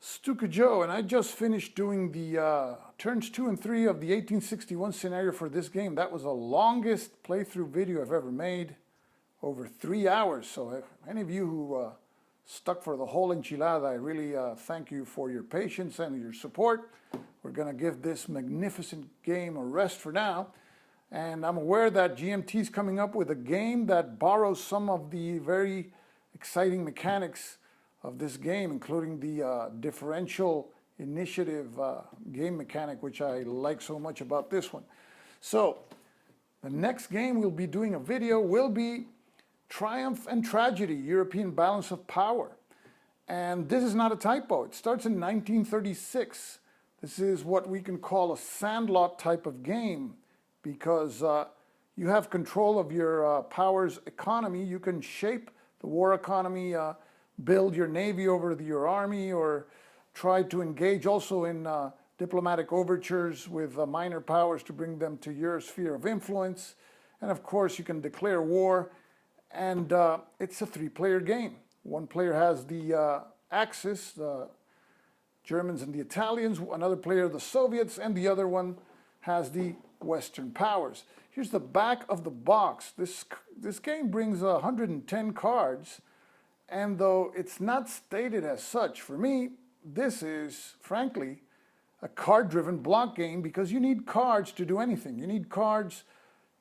Stuka Joe, and I just finished doing the turns 2 and 3 of the 1861 scenario for this game. That was the longest playthrough video I've ever made, over 3 hours. So if any of you who stuck for the whole enchilada, I really thank you for your patience and your support. We're going to give this magnificent game a rest for now. And I'm aware that GMT is coming up with a game that borrows some of the very exciting mechanics of this game, including the differential initiative game mechanic, which I like so much about this one. So the next game we'll be doing a video will be Triumph and Tragedy, European Balance of Power. And this is not a typo. It starts in 1936. This is what we can call a sandlot type of game because you have control of your power's economy. You can shape the war economy, build your navy over your army, or try to engage also in diplomatic overtures with minor powers to bring them to your sphere of influence. And of course, you can declare war, and it's a 3-player game. One player has the Axis, the Germans and the Italians, another player the Soviets, and the other one has the Western powers. Here's the back of the box. This game brings 110 cards, and though it's not stated as such, for me, this is, frankly, a card-driven block game because you need cards to do anything. You need cards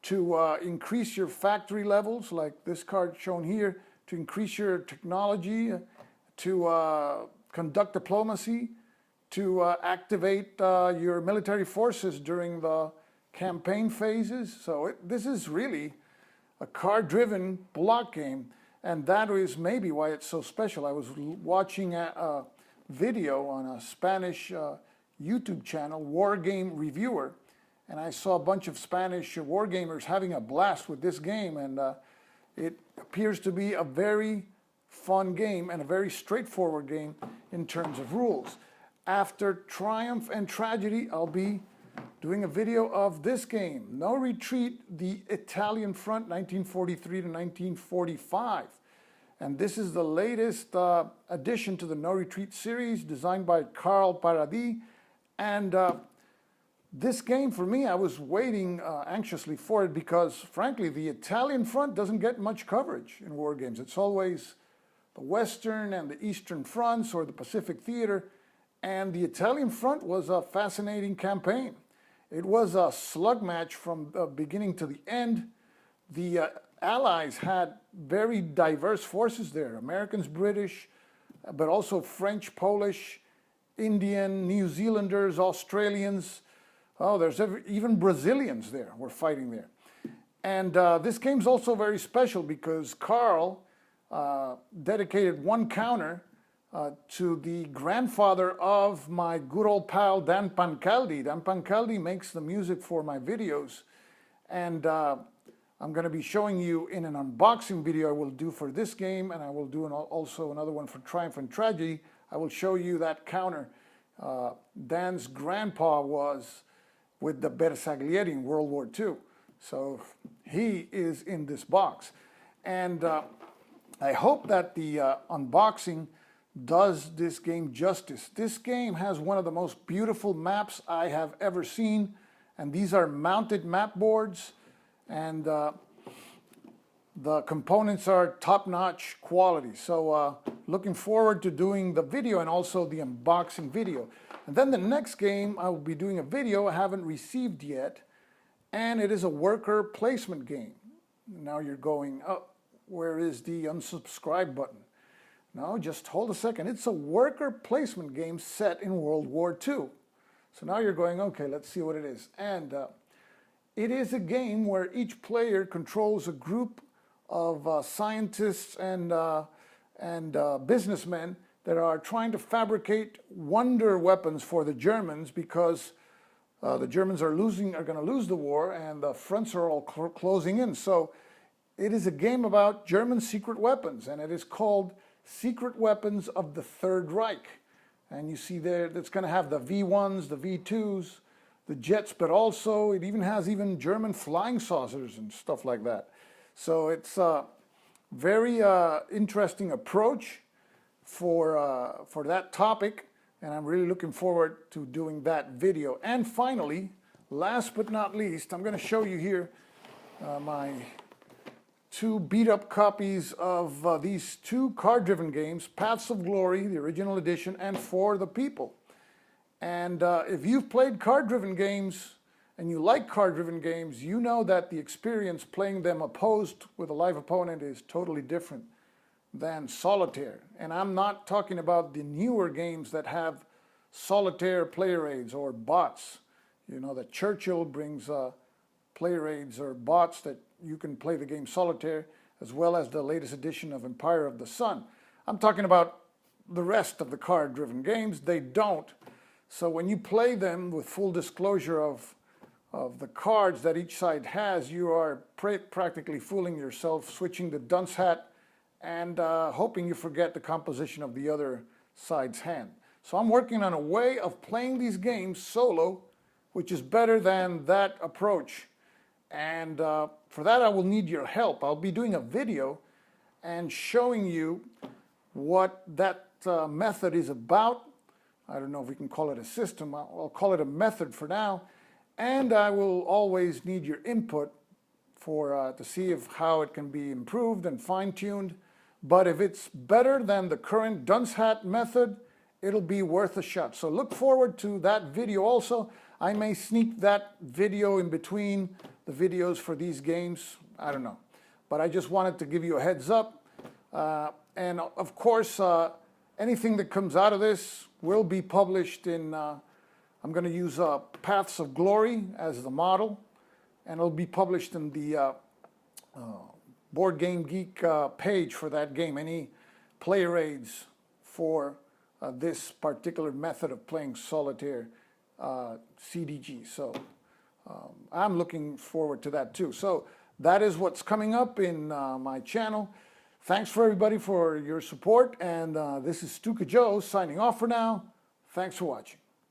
to increase your factory levels, like this card shown here, to increase your technology, to conduct diplomacy, to activate your military forces during the campaign phases. So this is really a card-driven block game. And that is maybe why it's so special. I was watching a video on a Spanish YouTube channel, War Game Reviewer, and I saw a bunch of Spanish wargamers having a blast with this game, and it appears to be a very fun game and a very straightforward game in terms of rules. After Triumph and Tragedy, I'll be doing a video of this game, No Retreat, the Italian Front, 1943 to 1945. And this is the latest addition to the No Retreat series, designed by Carl Paradis. And this game, for me, I was waiting anxiously for it because, frankly, the Italian Front doesn't get much coverage in war games. It's always the Western and the Eastern fronts or the Pacific Theater. And the Italian Front was a fascinating campaign. It was a slug match from the beginning to the end. The Allies had very diverse forces there, Americans, British, but also French, Polish, Indian, New Zealanders, Australians. Oh, there's even Brazilians there were fighting there. And this game's also very special because Carl dedicated one counter to the grandfather of my good old pal Dan Pancaldi. Dan Pancaldi makes the music for my videos, and I'm going to be showing you in an unboxing video I will do for this game, and I will do also another one for Triumph and Tragedy. I will show you that counter. Dan's grandpa was with the Bersaglieri in World War II, so he is in this box. And I hope that the unboxing does this game justice. This game has one of the most beautiful maps I have ever seen, and these are mounted map boards, and the components are top-notch quality. So looking forward to doing the video and also the unboxing video. And then the next game I will be doing a video I haven't received yet, and it is a worker placement game. Now you're going, oh, where is the unsubscribe button? No, just hold a second. It's a worker placement game set in World War II. So now you're going, okay, let's see what it is. And it is a game where each player controls a group of scientists and businessmen that are trying to fabricate wonder weapons for the Germans because the Germans are going to lose the war, and the fronts are all closing in. So it is a game about German secret weapons, and it is called Secret Weapons of the Third Reich. And you see there, that's going to have the V1s, the V2s, the jets, but also it even has German flying saucers and stuff like that. So it's a very interesting approach for that topic. and I'm really looking forward to doing that video. And finally, last but not least, I'm going to show you here my 2 beat-up copies of these 2 card-driven games, Paths of Glory, the original edition, and For the People. And if you've played card-driven games and you like card-driven games, you know that the experience playing them opposed with a live opponent is totally different than solitaire. And I'm not talking about the newer games that have solitaire player aids or bots. You know that Churchill brings player aids or bots that you can play the game solitaire, as well as the latest edition of Empire of the Sun. I'm talking about the rest of the card-driven games. They don't. So when you play them with full disclosure of the cards that each side has, you are practically fooling yourself, switching the dunce hat and hoping you forget the composition of the other side's hand. So I'm working on a way of playing these games solo, which is better than that approach. And for that, I will need your help. I'll be doing a video and showing you what that method is about. I don't know if we can call it a system. I'll call it a method for now. And I will always need your input for to see how it can be improved and fine-tuned. But if it's better than the current dunce hat method, it'll be worth a shot. So look forward to that video also. I may sneak that video in between the videos for these games. I don't know. But I just wanted to give you a heads up. And of course, anything that comes out of this will be published in, I'm going to use Paths of Glory as the model. And it'll be published in the Board Game Geek page for that game. Any player aids for this particular method of playing solitaire CDG. So I'm looking forward to that too. So that is what's coming up in my channel. Thanks for everybody for your support. And this is Stuka Joe signing off for now. Thanks for watching.